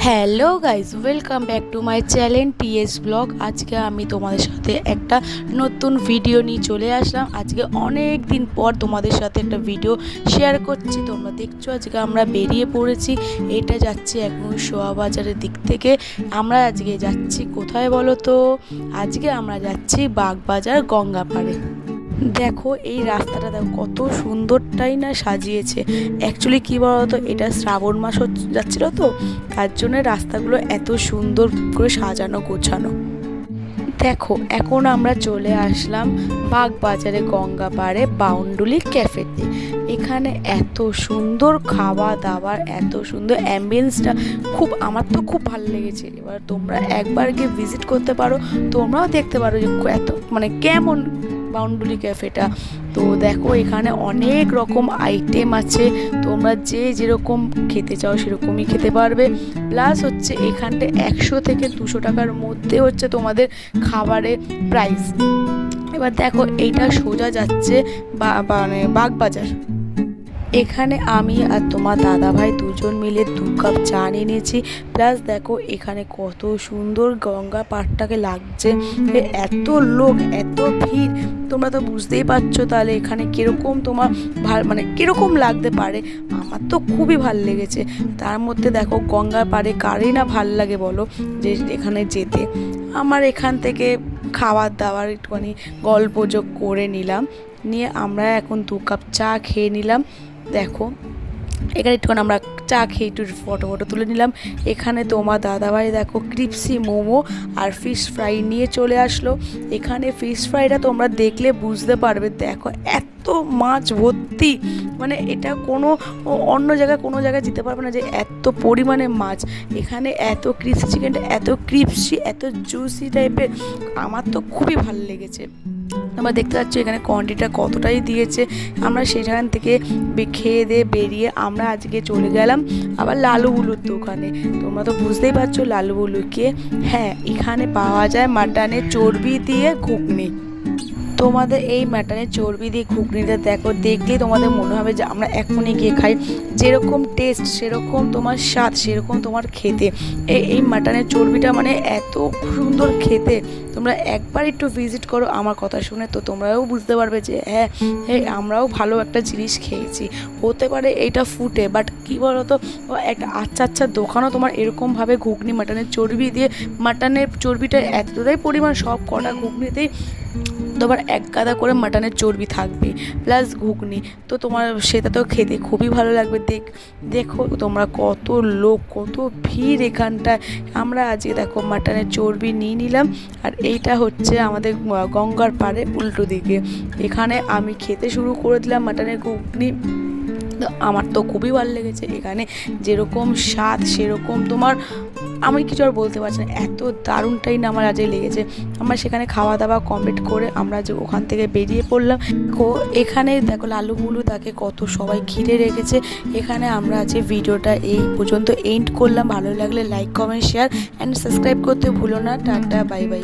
Hello guys, welcome back to my channel TS blog. আজকে আমি তোমাদের সাথে একটা নতুন ভিডিও নিয়ে চলে আসলাম। আজকে অনেক দিন পর তোমাদের সাথে একটা ভিডিও শেয়ার করছি। তোমরা দেখছো আজকে আমরা বেরিয়ে পড়েছি। এটা যাচ্ছি এখন সোয়া বাজারের দিক থেকে। আমরা আজকে যাচ্ছি কোথায় বলো তো? আজকে আমরা যাচ্ছি বাগবাজার গঙ্গাপাড়ে। দেখো এই রাস্তাটা দেখো কত সুন্দরটাই না সাজিয়েছে। অ্যাকচুয়ালি কী বলতো, এটা শ্রাবণ মাস যাচ্ছিলো তো, তার জন্য রাস্তাগুলো এত সুন্দর করে সাজানো গোছানো। দেখো এখন আমরা চলে আসলাম বাগবাজারে গঙ্গাপাড়ে বাউন্ডুলি ক্যাফেতে। এখানে এত সুন্দর খাওয়া দাওয়ার, এত সুন্দর অ্যাম্বিয়েন্সটা আমার তো খুব ভালো লেগেছে। এবার তোমরা একবার গিয়ে ভিজিট করতে পারো, তোমরাও দেখতে পারো যে এত কেমন বাউন্ডুলি ক্যাফেটা। তো দেখো এখানে অনেক রকম আইটেম আছে, তোমরা যে যেরকম খেতে চাও সেরকমই খেতে পারবে। প্লাস হচ্ছে এখানটা 100 থেকে 200 টাকার মধ্যে হচ্ছে তোমাদের খাবারের প্রাইস। এবার দেখো এইটা সোজা যাচ্ছে বাগবাজার। এখানে আমি আর তোমার দাদাভাই দুজন মিলে 2 কাপ চা নিয়ে নিয়েছি। প্লাস দেখো এখানে কত সুন্দর গঙ্গা পাড়টাকে লাগছে, এত লোক, এত ভিড়, তোমরা তো বুঝতেই পারছো তাহলে এখানে কীরকম তোমার কীরকম লাগতে পারে। আমার তো খুবই ভাল লেগেছে। তার মধ্যে দেখো গঙ্গার পাড়ে কারই না ভাল লাগে বলো যে এখানে যেতে। আমার এখান থেকে খাবার দাবার একটুখানি গল্পযোগ করে নিলাম, নিয়ে আমরা এখন 2 কাপ চা খেয়ে নিলাম। দেখো এখানে একটুখানি আমরা চা খেয়ে একটু ফটো তুলে নিলাম। এখানে তোমার দাদাভাই দেখো ক্রিপসি মোমো আর ফিশ ফ্রাই নিয়ে চলে আসলো। এখানে ফিশ ফ্রাইটা তোমরা দেখলে বুঝতে পারবে, দেখো এত মাছ ভর্তি, এটা অন্য জায়গায় কোনো জায়গায় যেতে পারবে না যে এত পরিমাণে মাছ। এখানে এত ক্রিপসি চিকেনটা এত ক্রিপসি, এত জুসি টাইপের, আমার তো খুবই ভালো লেগেছে। তোমরা দেখতে পাচ্ছ এখানে কোয়ান্টিটিটা কতটাই দিয়েছে। আমরা সেখান থেকে খেয়ে দিয়ে বেরিয়ে আমরা আজকে চলে গেলাম আবার লালুবুলুর দোকানে। তোমরা তো বুঝতেই পারছো লালুবুলুকে, হ্যাঁ এখানে পাওয়া যায় মাটনের চর্বি দিয়ে ঘুগনি। তোমাদের এই মাটনের চর্বি দিয়ে ঘুগনিটা দেখলেই তোমাদের মনে হবে যে আমরা এখনই গিয়ে খাই। যেরকম টেস্ট সেরকম তোমার স্বাদ, সেরকম তোমার খেতে। এই মাটনের চর্বিটা এত সুন্দর খেতে। তোমরা একবার একটু ভিজিট করো আমার কথা শুনে, তো তোমরাও বুঝতে পারবে যে হ্যাঁ আমরাও ভালো একটা জিনিস খেয়েছি। হতে পারে এইটা ফুটে, বাট কী বলো তো, একটা আচ্ছা দোকানও তোমার এরকমভাবে ঘুগনি মাটনের চর্বি দিয়ে, মাটনের চর্বিটা এতটাই পরিমাণ, সব কটা ঘুগনিতেই তোমার 1 গাদা করে মাটনের চর্বি থাকবে প্লাস ঘুগনি। তো তোমার সেটা তো খেতে খুবই ভালো লাগবে। দেখো তোমরা কত লোক, কত ভিড় এখানটায়। আমরা আজকে দেখো মাটনের চর্বি নিয়ে নিলাম। আর এইটা হচ্ছে আমাদের গঙ্গার পাড়ে উল্টো দিকে। এখানে আমি খেতে শুরু করে দিলাম মাটনের ঘুগনি। আমার তো খুবই ভালো লেগেছে। এখানে যেরকম স্বাদ সেরকম তোমার আমি কিছু আর বলতে পারছি না, এত দারুণটাই না আমার আজকে লেগেছে। আমরা সেখানে খাওয়া দাওয়া কমপ্লিট করে আমরা যে ওখান থেকে বেরিয়ে পড়লাম। এখানে দেখো লালুবুলু তাকে কত সবাই ঘিরে রেখেছে। এখানে আমরা আজকে ভিডিওটা এই পর্যন্ত এন্ড করলাম। ভালো লাগলে like comment share and subscribe করতে ভুলো না। Tata, bye bye.